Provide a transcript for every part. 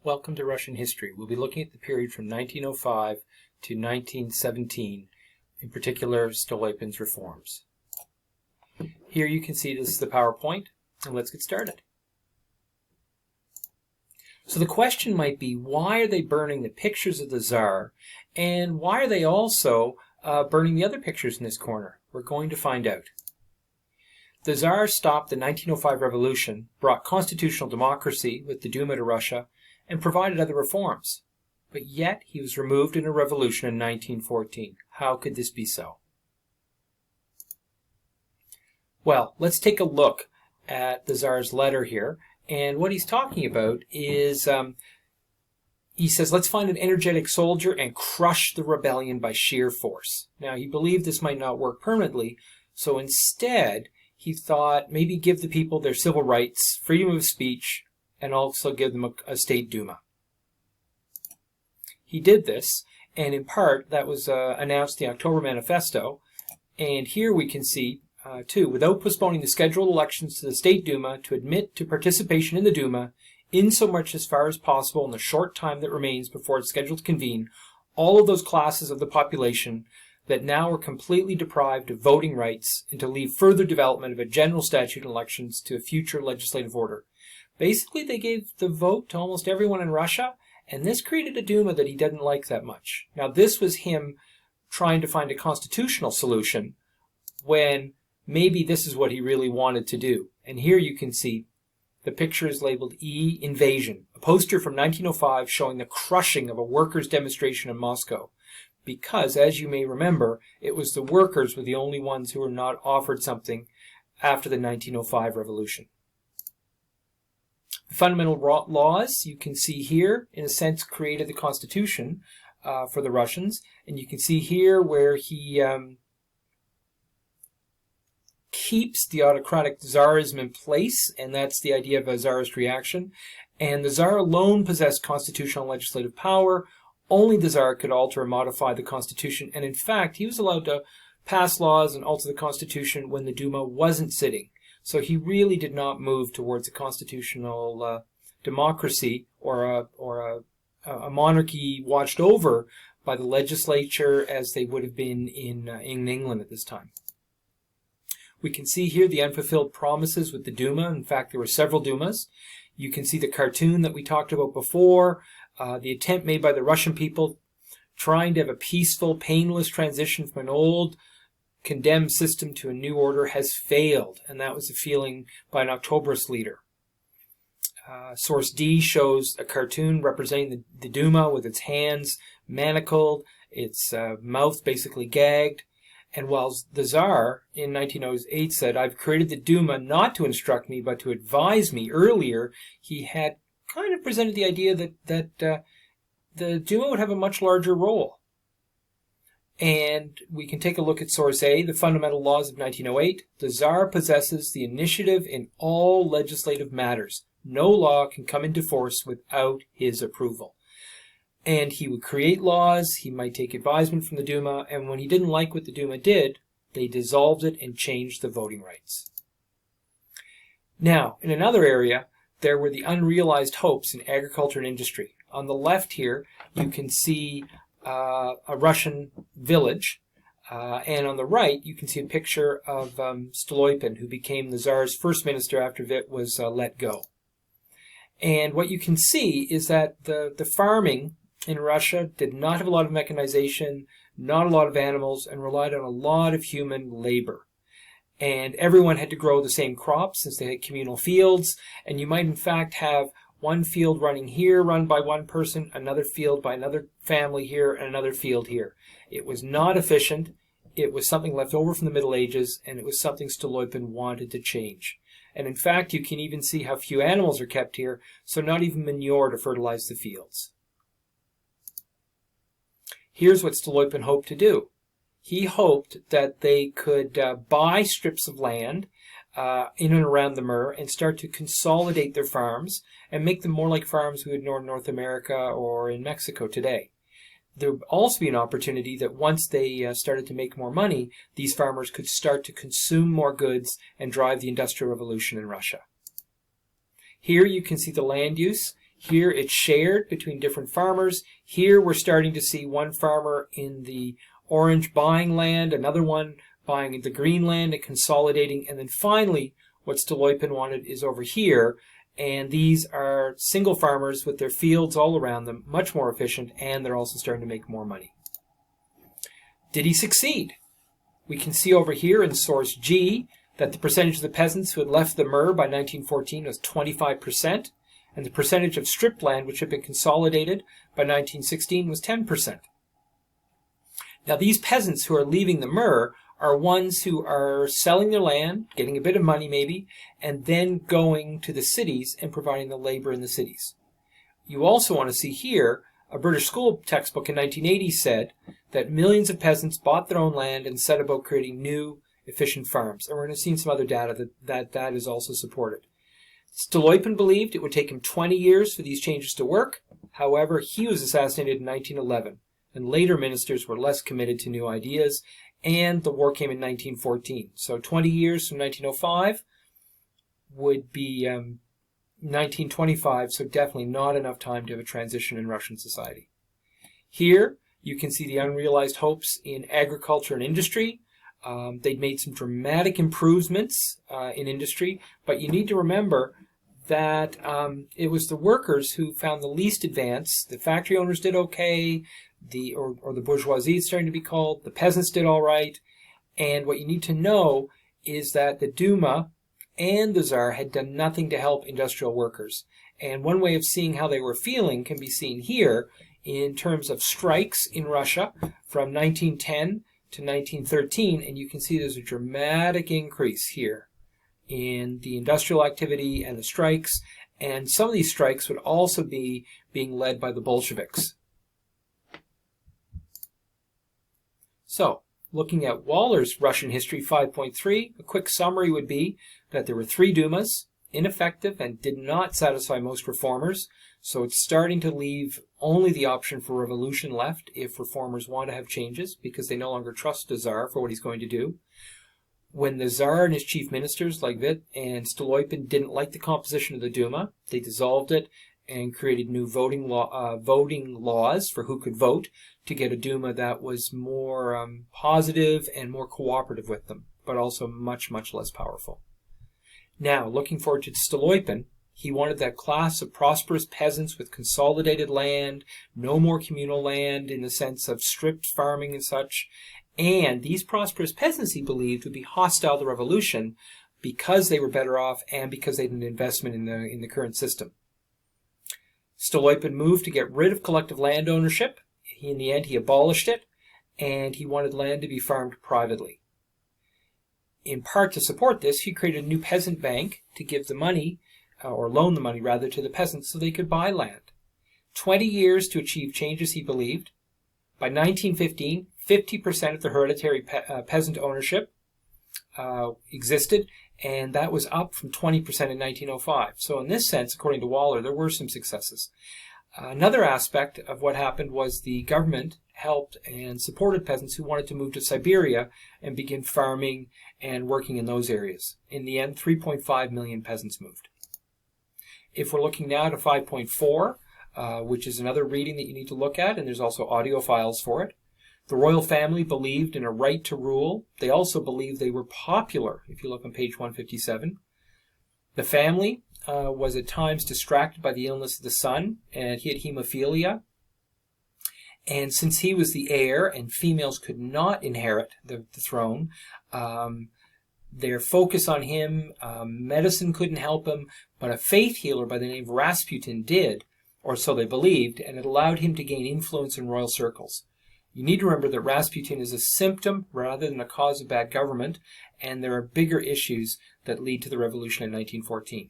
Welcome to Russian history. We'll be looking at the period from 1905 to 1917, in particular Stolypin's reforms. Here you can see this is the PowerPoint, and let's get started. So the question might be, why are they burning the pictures of the Tsar, and why are they also burning the other pictures in this corner? We're going to find out. The Tsar stopped the 1905 revolution, brought constitutional democracy with the Duma to Russia, and provided other reforms. But yet he was removed in a revolution in 1914. How could this be so? Well, let's take a look at the Tsar's letter here. And what he's talking about is, he says, let's find an energetic soldier and crush the rebellion by sheer force. Now, he believed this might not work permanently, so instead, he thought maybe give the people their civil rights, freedom of speech, and also give them a state Duma. He did this, and in part, that was announced in the October Manifesto. And here we can see, too, without postponing the scheduled elections to the State Duma, to admit to participation in the Duma, insomuch as far as possible in the short time that remains before it's scheduled to convene, all of those classes of the population that now are completely deprived of voting rights, and to leave further development of a general statute and elections to a future legislative order. Basically, they gave the vote to almost everyone in Russia, and this created a Duma that he didn't like that much. Now, this was him trying to find a constitutional solution when maybe this is what he really wanted to do. And here you can see the picture is labeled E, Invasion, a poster from 1905 showing the crushing of a workers' demonstration in Moscow. Because, as you may remember, it was the workers were the only ones who were not offered something after the 1905 revolution. The fundamental laws, you can see here, in a sense, created the constitution for the Russians. And you can see here where he keeps the autocratic Tsarism in place, and that's the idea of a Tsarist reaction. And the Tsar alone possessed constitutional and legislative power. Only the Tsar could alter or modify the Constitution, and in fact, he was allowed to pass laws and alter the Constitution when the Duma wasn't sitting. So he really did not move towards a constitutional democracy or a monarchy watched over by the legislature as they would have been in England at this time. We can see here the unfulfilled promises with the Duma. In fact, there were several Dumas. You can see the cartoon that we talked about before. The attempt made by the Russian people trying to have a peaceful, painless transition from an old, condemned system to a new order has failed, and that was the feeling by an Octoberist leader. Source D shows a cartoon representing the Duma with its hands manacled, its mouth basically gagged, and while the Tsar in 1908 said, "I've created the Duma not to instruct me, but to advise me," earlier he had kind of presented the idea that the Duma would have a much larger role. And we can take a look at source A, the fundamental laws of 1908. The Tsar possesses the initiative in all legislative matters. No law can come into force without his approval. And he would create laws, he might take advisement from the Duma, and when he didn't like what the Duma did, they dissolved it and changed the voting rights. Now, in another area, there were the unrealized hopes in agriculture and industry. On the left here, you can see a Russian village, and on the right, you can see a picture of Stolypin, who became the Tsar's first minister after Vit was let go. And what you can see is that the farming in Russia did not have a lot of mechanization, not a lot of animals, and relied on a lot of human labor. And everyone had to grow the same crops since they had communal fields, and you might in fact have one field running here, run by one person, another field by another family here, and another field here. It was not efficient, it was something left over from the Middle Ages, and it was something Stolypin wanted to change. And in fact, you can even see how few animals are kept here, so not even manure to fertilize the fields. Here's what Stolypin hoped to do. He hoped that they could buy strips of land in and around the Mir and start to consolidate their farms and make them more like farms we would know in North America or in Mexico today. There would also be an opportunity that once they started to make more money, these farmers could start to consume more goods and drive the Industrial Revolution in Russia. Here you can see the land use. Here it's shared between different farmers. Here we're starting to see one farmer in the orange buying land, another one buying the green land and consolidating. And then finally, what Stolypin wanted is over here. And these are single farmers with their fields all around them, much more efficient, and they're also starting to make more money. Did he succeed? We can see over here in source G that the percentage of the peasants who had left the Mur by 1914 was 25%, and the percentage of stripped land which had been consolidated by 1916 was 10%. Now these peasants who are leaving the Mur are ones who are selling their land, getting a bit of money maybe, and then going to the cities and providing the labor in the cities. You also want to see here, a British school textbook in 1980 said that millions of peasants bought their own land and set about creating new, efficient farms. And we're going to see some other data that is also supported. Stolypin believed it would take him 20 years for these changes to work. However, he was assassinated in 1911, and later ministers were less committed to new ideas, and the war came in 1914. So 20 years from 1905 would be 1925, so definitely not enough time to have a transition in Russian society. Here, you can see the unrealized hopes in agriculture and industry. They'd made some dramatic improvements in industry, but you need to remember that it was the workers who found the least advance. The factory owners did okay, or the bourgeoisie it's starting to be called. The peasants did all right. And what you need to know is that the Duma and the Tsar had done nothing to help industrial workers. And one way of seeing how they were feeling can be seen here in terms of strikes in Russia from 1910 to 1913, and you can see there's a dramatic increase here in the industrial activity and the strikes, and some of these strikes would also be being led by the Bolsheviks. So, looking at Waller's Russian History 5.3, a quick summary would be that there were 3 Dumas, ineffective and did not satisfy most reformers, so it's starting to leave only the option for revolution left if reformers want to have changes because they no longer trust the Tsar for what he's going to do. When the Tsar and his chief ministers like Witt and Stolypin didn't like the composition of the Duma, they dissolved it and created new voting laws for who could vote to get a Duma that was more positive and more cooperative with them, but also much, much less powerful. Now, looking forward to Stolypin, he wanted that class of prosperous peasants with consolidated land, no more communal land in the sense of stripped farming and such. And these prosperous peasants, he believed, would be hostile to revolution because they were better off and because they had an investment in the current system. Stolypin moved to get rid of collective land ownership. In the end, he abolished it, and he wanted land to be farmed privately. In part to support this, he created a new peasant bank to give the money, or loan the money rather, to the peasants so they could buy land. 20 years to achieve changes, he believed. By 1915, 50% of the hereditary peasant ownership existed, and that was up from 20% in 1905. So in this sense, according to Waller, there were some successes. Another aspect of what happened was the government helped and supported peasants who wanted to move to Siberia and begin farming and working in those areas. In the end, 3.5 million peasants moved. If we're looking now to 5.4, which is another reading that you need to look at, and there's also audio files for it. The royal family believed in a right to rule. They also believed they were popular, if you look on page 157. The family was at times distracted by the illness of the son, and he had hemophilia. And since he was the heir and females could not inherit the throne, their focus on him, medicine couldn't help him, but a faith healer by the name of Rasputin did, or so they believed, and it allowed him to gain influence in royal circles. You need to remember that Rasputin is a symptom rather than a cause of bad government, and there are bigger issues that lead to the revolution in 1914.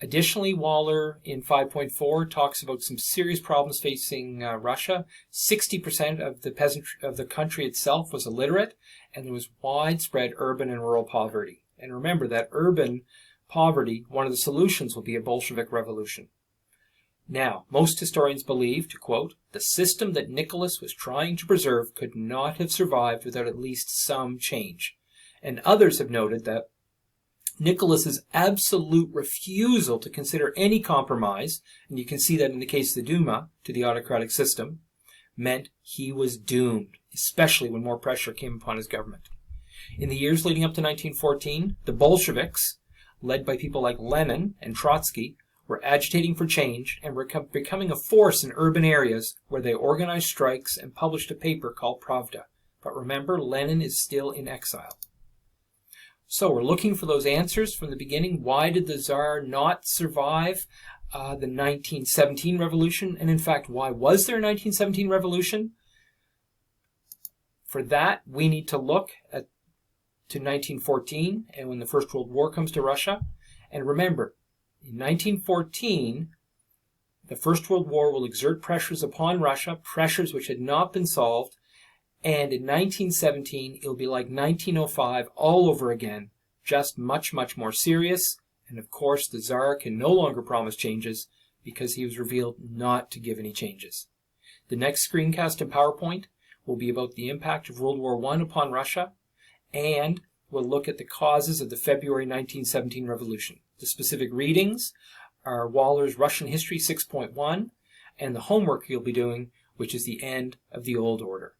Additionally, Waller in 5.4 talks about some serious problems facing Russia. 60% of the country itself was illiterate, and there was widespread urban and rural poverty. And remember that urban poverty, one of the solutions will be a Bolshevik revolution. Now, most historians believe, to quote, the system that Nicholas was trying to preserve could not have survived without at least some change. And others have noted that Nicholas's absolute refusal to consider any compromise, and you can see that in the case of the Duma, to the autocratic system, meant he was doomed, especially when more pressure came upon his government. In the years leading up to 1914, the Bolsheviks, led by people like Lenin and Trotsky, were agitating for change and were becoming a force in urban areas where they organized strikes and published a paper called Pravda. But remember, Lenin is still in exile. So we're looking for those answers from the beginning. Why did the Tsar not survive the 1917 revolution? And in fact, why was there a 1917 revolution? For that, we need to look to 1914 and when the First World War comes to Russia. And remember, in 1914, the First World War will exert pressures upon Russia, pressures which had not been solved. And in 1917, it'll be like 1905 all over again, just much, much more serious. And of course, the Tsar can no longer promise changes because he was revealed not to give any changes. The next screencast and PowerPoint will be about the impact of World War I upon Russia, and we'll look at the causes of the February 1917 revolution. The specific readings are Waller's Russian History 6.1, and the homework you'll be doing, which is the end of the old order.